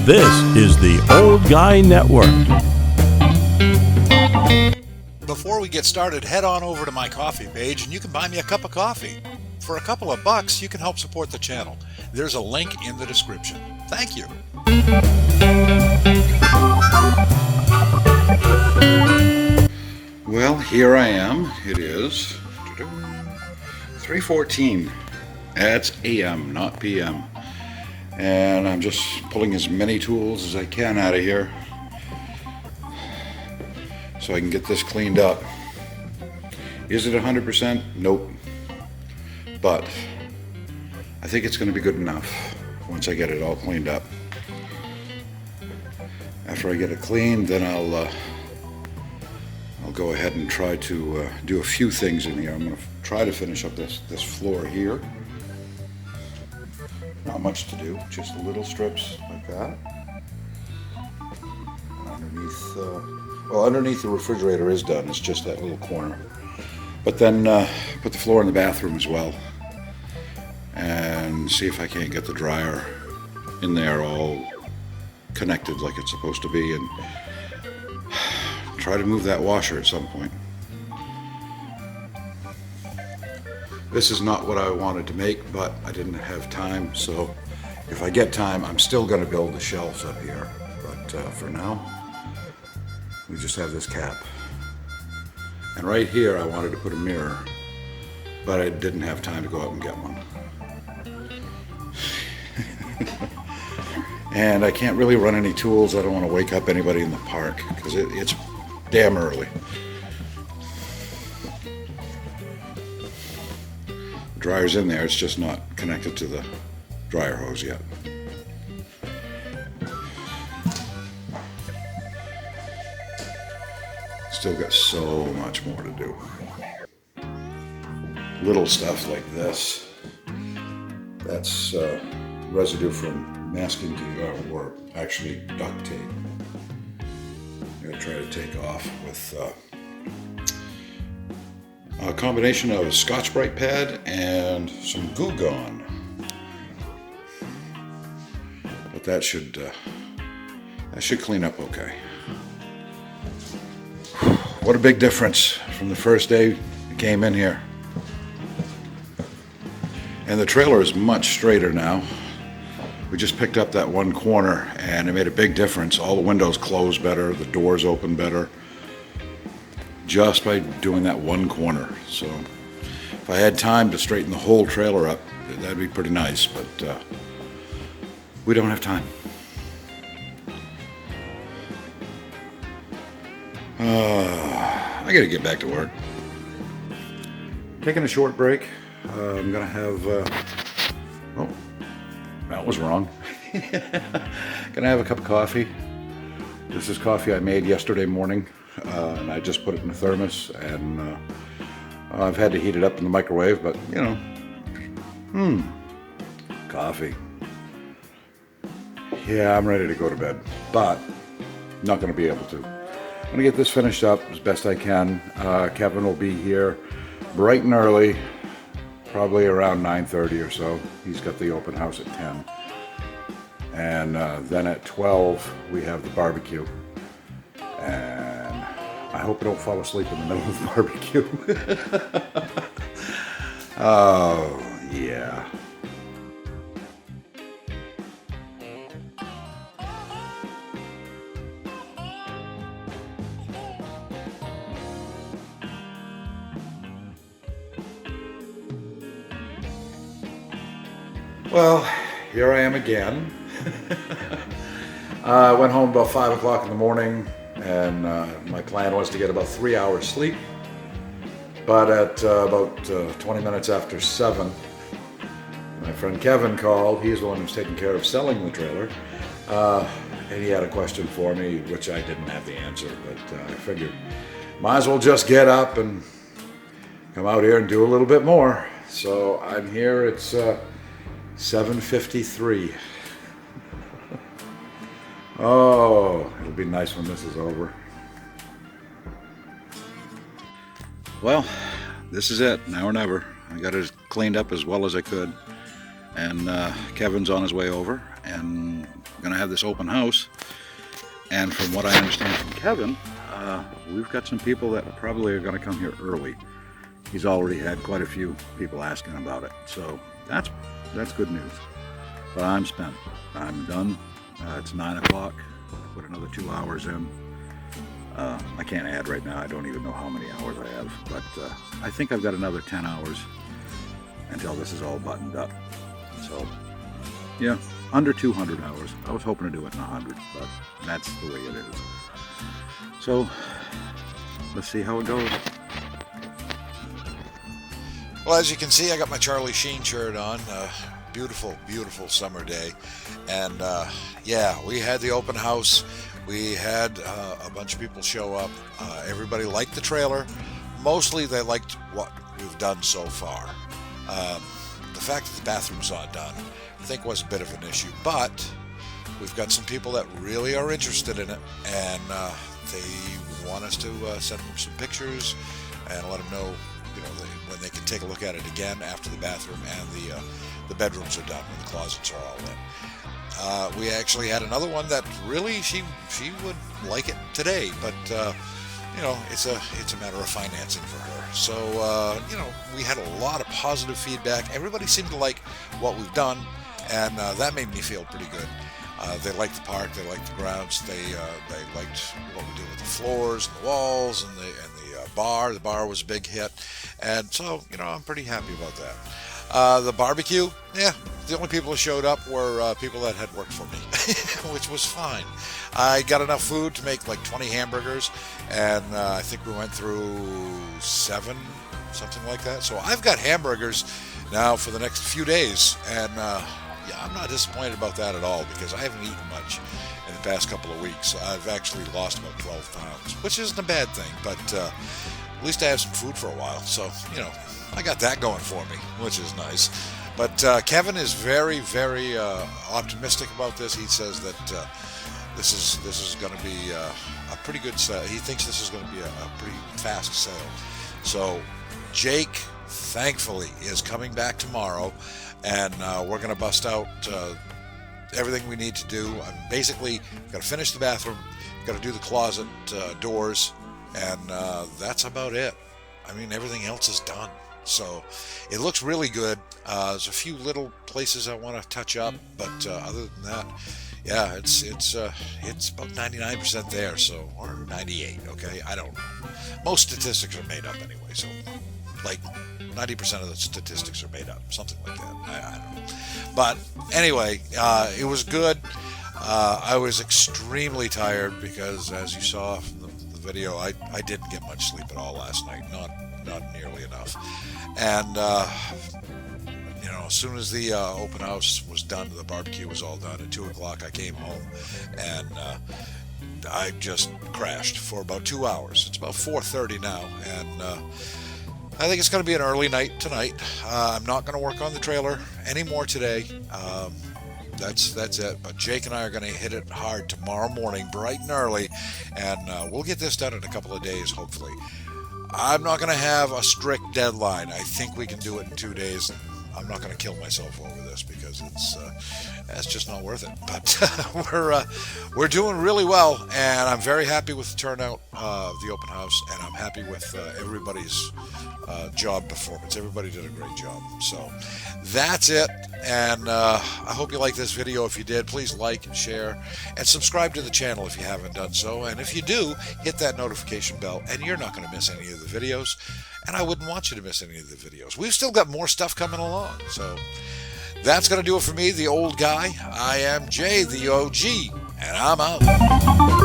This is the Old Guy Network. Before we get started, head on over to my coffee page and you can buy me a cup of coffee. For a couple of bucks, you can help support the channel. There's a link in the description. Thank you. Well, here I am. It is 3:14. That's AM, not PM. And I'm just pulling as many tools as I can out of here so I can get this cleaned up. Is it 100%? Nope. But I think it's going to be good enough once I get it all cleaned up. After I get it cleaned, then I'll go ahead and try to do a few things in here. I'm going to try to finish up this floor here. Not much to do, just little strips like that. Underneath the refrigerator is done. It's just that little corner. But then put the floor in the bathroom as well, and see if I can't get the dryer in there all connected like it's supposed to be, and try to move that washer at some point. This is not what I wanted to make, but I didn't have time, so if I get time, I'm still going to build the shelves up here. But for now, we just have this cap. And right here, I wanted to put a mirror, but I didn't have time to go out and get one. And I can't really run any tools. I don't want to wake up anybody in the park, because it's damn early. The dryer's in there, it's just not connected to the dryer hose yet. Still got so much more to do. Little stuff like this. That's residue from masking tape, or actually duct tape. I'm going to try to take off with a combination of a Scotch-Brite pad and some Goo Gone. But that should clean up okay. What a big difference from the first day we came in here. And the trailer is much straighter now. We just picked up that one corner and it made a big difference. All the windows close better, the doors open better, just by doing that one corner. So if I had time to straighten the whole trailer up, that'd be pretty nice, but we don't have time. I gotta get back to work. Taking a short break. I'm gonna have, oh, that was wrong. Gonna have a cup of coffee. This is coffee I made yesterday morning, and I just put it in a thermos, and I've had to heat it up in the microwave, but you know, coffee. Yeah, I'm ready to go to bed, but not gonna be able to. I'm gonna get this finished up as best I can. Kevin will be here bright and early, probably around 9:30 or so. He's got the open house at 10. And then at 12, we have the barbecue. And I hope I don't fall asleep in the middle of the barbecue. Oh, yeah. Well, here I am again. I went home about 5 o'clock in the morning, and my plan was to get about 3 hours sleep. But at about 20 minutes after 7, my friend Kevin called. He's the one who's taking care of selling the trailer. And he had a question for me, which I didn't have the answer, but I figured might as well just get up and come out here and do a little bit more. So I'm here. It's 7:53. Oh, it'll be nice when this is over. Well, this is it, now or never. I got it cleaned up as well as I could, and Kevin's on his way over, and going to have this open house, and from what I understand from Kevin, we've got some people that probably are going to come here early. He's already had quite a few people asking about it, so that's good news. But I'm spent. I'm done. It's 9 o'clock. I put another 2 hours in. I can't add right now. I don't even know how many hours I have, but I think I've got another 10 hours until this is all buttoned up. So, yeah, under 200 hours. I was hoping to do it in 100, but that's the way it is. So, let's see how it goes. Well, as you can see, I got my Charlie Sheen shirt on. Beautiful, beautiful summer day. And yeah, we had the open house. We had a bunch of people show up. Everybody liked the trailer. Mostly they liked what we've done so far. The fact that the bathroom's not done, I think, was a bit of an issue. But we've got some people that really are interested in it, and they want us to send them some pictures and let them know, when they can take a look at it again after the bathroom and the bedrooms are done, when the closets are all in. We actually had another one that really she would like it today, but it's a matter of financing for her. So we had a lot of positive feedback. Everybody seemed to like what we've done, and that made me feel pretty good. They liked the park, they liked the grounds, they liked what we did with the floors and the walls and the bar. The bar was a big hit, and so I'm pretty happy about that. The barbecue, the only people who showed up were people that had worked for me, which was fine. I got enough food to make like 20 hamburgers, and I think we went through 7, something like that. So I've got hamburgers now for the next few days, and I'm not disappointed about that at all, because I haven't eaten much in the past couple of weeks. I've actually lost about 12 pounds, which isn't a bad thing, but at least I have some food for a while. So, I got that going for me, which is nice. But Kevin is very, very optimistic about this. He says that this is going to be a pretty good sale. He thinks this is going to be a pretty fast sale. So Jake, thankfully, is coming back tomorrow, and we're going to bust out everything we need to do. Basically, got to finish the bathroom, got to do the closet doors, and that's about it. I mean, everything else is done. So it looks really good. There's a few little places I want to touch up, but other than that, yeah, it's about 99% there. So, or 98. Okay, I don't know. Most statistics are made up anyway. So, like 90% of the statistics are made up, something like that. I don't know. But anyway, it was good. I was extremely tired because, as you saw from the video, I didn't get much sleep at all last night. Not nearly enough. And as soon as the open house was done, the barbecue was all done at 2 o'clock, I came home, and I just crashed for about 2 hours. It's about 4:30 now, and I think it's going to be an early night tonight. I'm not going to work on the trailer anymore today. That's it. But Jake and I are going to hit it hard tomorrow morning, bright and early, and we'll get this done in a couple of days, hopefully. I'm not going to have a strict deadline. I think we can do it in 2 days. I'm not going to kill myself over this because it's just not worth it. But we're doing really well, and I'm very happy with the turnout of the open house, and I'm happy with everybody's job performance. Everybody did a great job. So that's it, and I hope you like this video. If you did, please like and share and subscribe to the channel if you haven't done so. And if you do, hit that notification bell, and you're not going to miss any of the videos. And I wouldn't want you to miss any of the videos. We've still got more stuff coming along. So that's going to do it for me, the old guy. I am Jay, the OG, and I'm out.